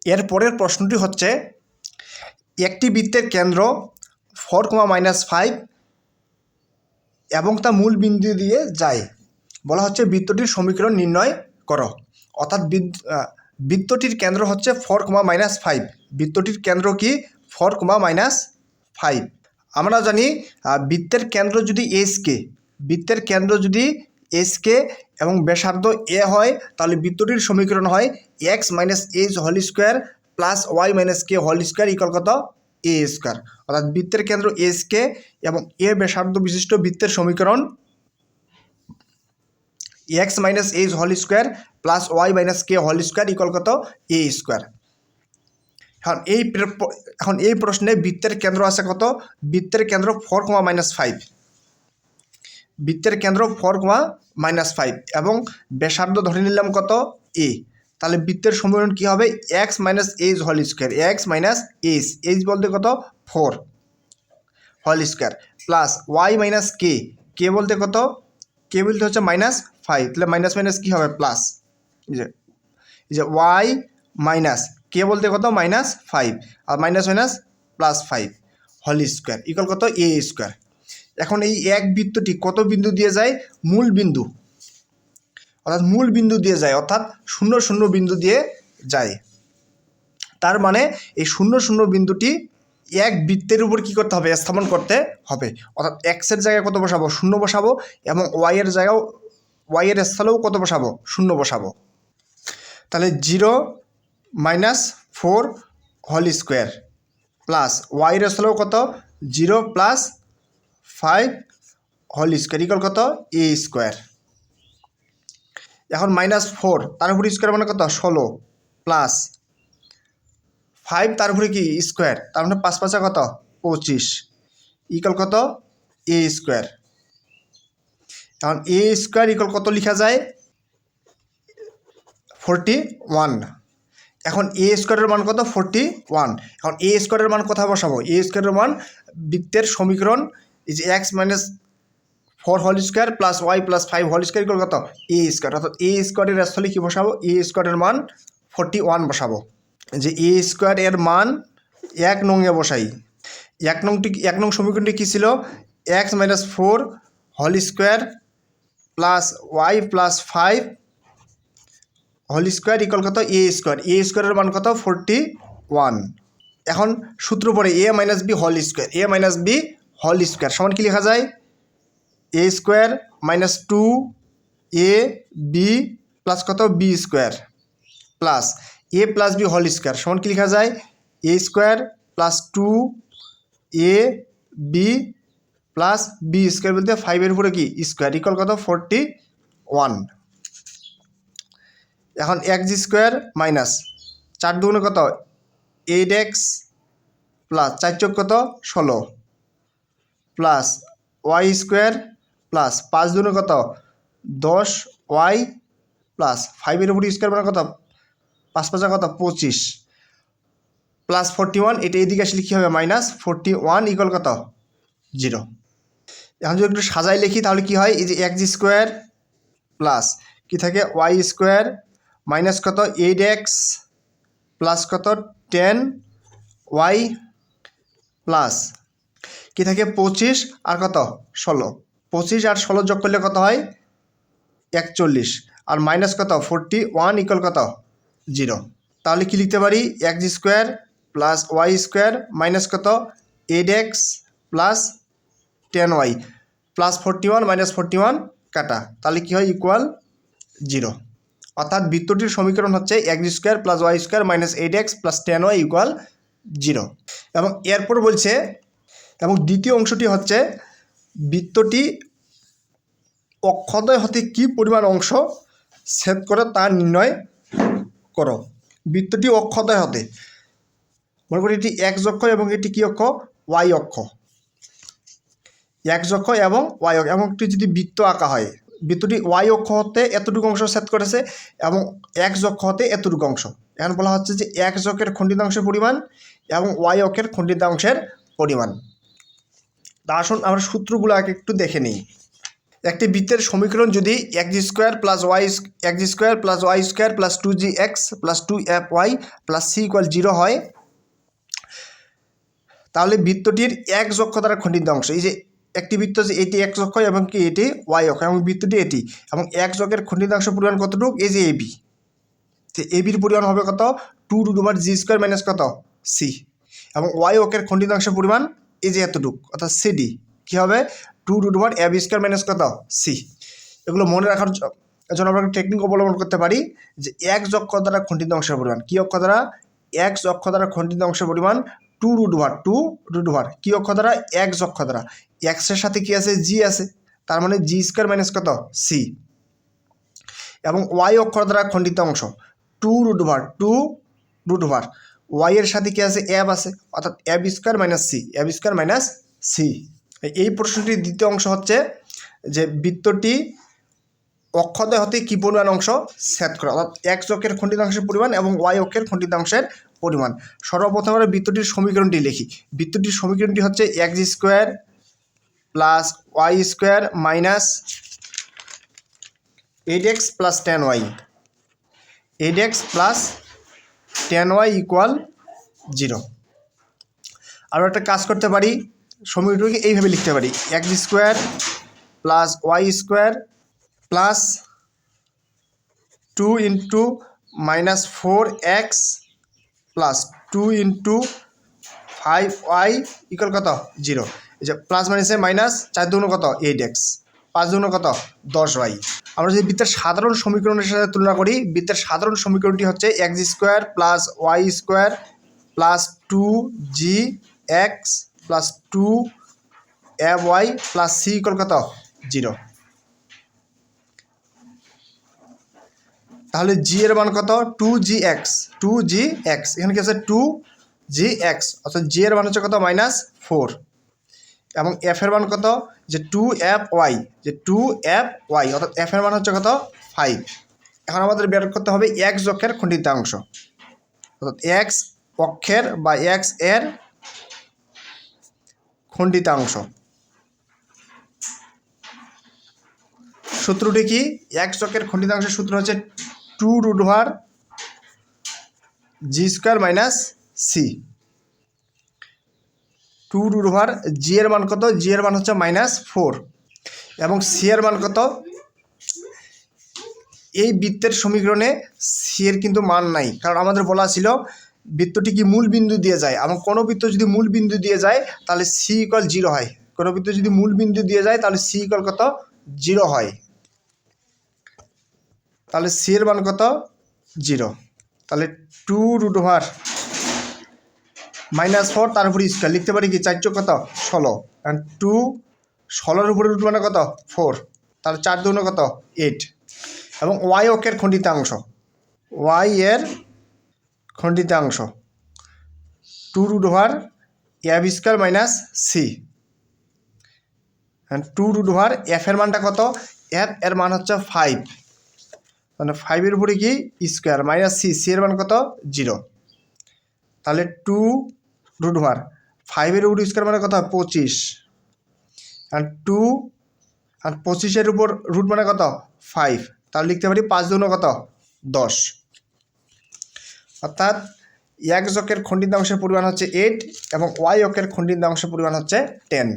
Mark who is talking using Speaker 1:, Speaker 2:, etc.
Speaker 1: এর পরের প্রশ্নটি হচ্ছে একটি বৃত্তের কেন্দ্র 4,-5 এবং তা মূল বিন্দু দিয়ে যায়। বলা হচ্ছে বৃত্তটির সমীকরণ নির্ণয় করো। অর্থাৎ বৃত্তটির কেন্দ্র হচ্ছে 4,-5। বৃত্তটির কেন্দ্র কি 4,-5। আমরা জানি বৃত্তের কেন্দ্র যদি এসকে এবং ব্যাসার্ধ এ হয়, তাহলে বৃত্তটির সমীকরণ হয় x - h whole square plus y - k whole square equal কত a স্কোয়ার। অর্থাৎ বৃত্তের কেন্দ্র এসকে এবং এ ব্যাসার্ধ বিশিষ্ট বৃত্তের সমীকরণ x - h whole square plus y - k whole square equal কত a স্কোয়ার। এখন এই প্রশ্নে বৃত্তের কেন্দ্র আছে কত? বৃত্তের কেন্দ্র 4,-5। বৃত্তের কেন্দ্র 4,-5 এবং ব্যাসার্ধ ধরে নিলাম কত a। তাহলে বৃত্তের সমীকরণ কী হবে? x - h whole square, x - h বলতে কত 4 whole square plus y - k বলতে কত? k বলতে হচ্ছে -5, তাহলে মাইনাস মাইনাস কী হবে? প্লাস। এই যে y - k বলতে কত? -5 আর minus minus +5 whole square equal কত a স্কোয়ার। এখন এই এক বৃত্তটি কত বিন্দু দিয়ে যায়? মূল বিন্দু, অর্থাৎ মূল বিন্দু দিয়ে যায়, অর্থাৎ 0,0 বিন্দু দিয়ে যায়। তার মানে এই 0,0 বিন্দুটি এক বৃত্তের উপর কী করতে হবে? স্থাপন করতে হবে। অর্থাৎ এক্সের জায়গায় কত বসাবো? 0 বসাবো এবং ওয়াইয়ের জায়গাও, ওয়াইয়ের স্থলেও কত বসাবো? 0 বসাবো। তাহলে 0 - 4 হোল স্কোয়ার প্লাস ওয়াইয়ের স্থলেও কত? 0 + 5 হোল স্কোয়ার ইকুয়াল কত a স্কোয়ার। এখন -4 তার উপরে স্কোয়ার মানে কত? 16 প্লাস 5 তার উপরে কি স্কোয়ার, তার মানে 5 5 কত? 25 ইকুয়াল কত a স্কোয়ার। এখন a স্কোয়ার ইকুয়াল কত লেখা যায়? 41। এখন a স্কোয়ারের মান কত? 41। এখন a স্কোয়ারের মান কোথায় বসাবো? a স্কোয়ারের মান বৃত্তের সমীকরণ এই যে x - 4 whole square plus y + 5 whole square equal কত a স্কোয়ার। অর্থাৎ a স্কোয়ারের স্থলে কী বসাবো? a স্কোয়ারের মান 41 বসাবো। যে a স্কোয়ার এর মান 1 নংয়ে বসাই। 1 নং সমীকরণটি কী ছিল? x - 4 whole square plus y + 5 whole square equal কত a স্কোয়ার। a স্কোয়ারের মান কত? 41। এখন সূত্র পড়ে a - b whole square, a - b whole square সমান কি লেখা যায়? a স্কোয়ার - 2ab প্লাস কত? b square plus a + b whole square সমান কি লেখা যায়? a square plus 2ab plus b square বলতে 5-এর উপরে কি স্কোয়ার ইকুয়াল কত? 41। এখন x স্কোয়ার মাইনাস 4 দুগুণে কত? 8x প্লাস 4 চোখ কত? 16 প্লাস y স্কোয়ার প্লাস 5 দুগুণে কত? 10y প্লাস 5-এর উপরে স্কোয়ার মানে কত? 5 5 কত? 25 প্লাস 41। এটা এদিকে আসলে কী হবে? -41 ইকুয়াল কত? 0। এখন যদি একটু সাজাই লিখি তাহলে কি হয়? এই যে x স্কোয়ার প্লাস কি থাকে? y স্কোয়ার মাইনাস কত? 8x প্লাস কত? 10y প্লাস কি থাকে? 25 আর কত? 16। 25 আর 16 যোগ করলে কত হয়? 41 আর মাইনাস কত? 41 ইকুয়াল কত? 0। তাহলে কি লিখতে পারি? x square plus y square minus কত? 8x plus 10y plus 41 minus 41 কাটা, তাহলে কি হয়? ইকুয়াল 0। অর্থাৎ বৃত্তটির সমীকরণ হচ্ছে x square plus y square minus 8x plus 10y equal 0। এবং এরপর বলছে, এবং দ্বিতীয় অংশটি হচ্ছে বৃত্তটি অক্ষদ্বয় হতে কী পরিমাণ অংশ ছেদ করে তা নির্ণয় করো। বৃত্তটি অক্ষদ্বয় হতে, মনে করি এটি x অক্ষ এবং এটি কী অক্ষ? y অক্ষ। x অক্ষ এবং y অক্ষ, এবং একটি যদি বৃত্ত আঁকা হয়, বৃত্তটি y অক্ষ হতে এতটুকু অংশ ছেদ করেছে এবং x অক্ষ হতে এতটুকু অংশ। এখন বলা হচ্ছে যে x অক্ষের খণ্ডিতাংশের পরিমাণ এবং y অক্ষের খণ্ডিতাংশের পরিমাণ। তা আসুন আমরা সূত্রগুলো একটু দেখে নিই। একটি বৃত্তের সমীকরণ যদি x² + y x² + y² + 2gx + 2fy + c = 0 হয়, তাহলে বৃত্তটির x অক্ষ দ্বারা খণ্ডিত অংশ, এই যে একটি বৃত্ত আছে এটি x অক্ষ এবং কি এটি y অক্ষ এবং বৃত্তটি এটি, এবং x অক্ষের খণ্ডিত অংশ পরিমাণ কতটুকু, এই যে ab, তো এবির পরিমাণ হবে কত 2√g² - কত c, এবং y অক্ষের খণ্ডিত অংশের পরিমাণ এই যে এতটুকু অর্থাৎ cd কী হবে 2√ab² - কত c। এগুলো মনে রাখার জন্য আমরা টেকনিক অবলম্বন করতে পারি যে x অক্ষ দ্বারা খণ্ডিত অংশের পরিমাণ, কী অক্ষ দ্বারা, x অক্ষ দ্বারা খণ্ডিত অংশের পরিমাণ 2√2 কী অক্ষ দ্বারা, x অক্ষ দ্বারা, x এর সাথে কি আছে, g আছে, তার মানে g² - কত c, এবং y অক্ষ দ্বারা খণ্ডিত অংশ 2√2 y এর সাথে কি আছে, ab আছে, অর্থাৎ ab² - c, ab² - c। এই প্রশ্নটির দ্বিতীয় অংশ হচ্ছে যে বৃত্তটি অক্ষদ্বয় হতে কী পরিমাণ অংশ ছেদ করে, অর্থাৎ x অক্ষের খণ্ডিত অংশের পরিমাণ এবং y অক্ষের খণ্ডিত অংশের পরিমাণ। সর্বপ্রথম আমরা বৃত্তটির সমীকরণটি লিখি। বৃত্তটির সমীকরণটি হচ্ছে x² + y² - 8x + 10y, 8x + 10y = 0। আমরা একটা কাজ করতে পারি, সমীকরণকে এইভাবে লিখতে পারি x² + y² + 2 × -4x + 2 × 5y = কত 0। এই যে প্লাস মাইনাসে মাইনাস, 4 দুগুণ কত 8x, 5 দুগুণ কত 10y। আমরা যদি বৃত্তের সাধারণ সমীকরণের সাথে তুলনা করি, বৃত্তের সাধারণ সমীকরণটি হচ্ছে x² + y² + 2gx + 2fy + c = কত 0। তাহলে g এর মান কত 2gx, এখানে কি আছে 2gx, অর্থাৎ g এর মান হচ্ছে কত -4, এবং f এর মান কত যে 2fy, অর্থাৎ f এর মান হচ্ছে কত 5। এখন আমাদের বের করতে হবে x অক্ষের খণ্ডিতাংশ, অর্থাৎ x অক্ষের বা x এর খণ্ডিতাংশ। সূত্রটি কি, x অক্ষের খণ্ডিতাংশের সূত্র হচ্ছে 2√g² - c, 2√g এর মান কত, g এর মান হচ্ছে -4 এবং c এর মান কত, এই বৃত্তের সমীকরণে c এর কিন্তু মান নাই, কারণ আমাদের বলা ছিল বৃত্তটি কি মূল বিন্দু দিয়ে যায়, এবং কোনো বৃত্ত যদি মূল বিন্দু দিয়ে যায় তাহলে c = 0 হয়, কোনো বৃত্ত যদি মূল বিন্দু দিয়ে যায় তাহলে c = কত 0 হয়, তাহলে c এর মান কত 0। তাহলে 2√-4 তার উপরে স্কয়ার লিখতে পারি কি 4 × কত 16, কারণ 16 উপরে রুট মানে কত 4, তাহলে 4 দুগুণ কত 8, এবং y অক্ষের খণ্ডিতাংশ, y এর খণ্ডিতাংশ 2√ab² - c, 2√f এর মানটা কত, f এর মান হচ্ছে 5, মানে 5 এর উপরে কি স্কয়ার - c, এর মান কত 0। তাহলে 2√5 এর উপর স্কয়ার মানে কত 25, আর 25 এর উপর রুট মানে কত 5, তাহলে লিখতে পারি 5 দুগুণ কত 10, অর্থাৎ x অক্ষের খণ্ডিতাংশের পরিমাণ হচ্ছে 8 এবং y অক্ষের খণ্ডিতাংশের পরিমাণ হচ্ছে 10।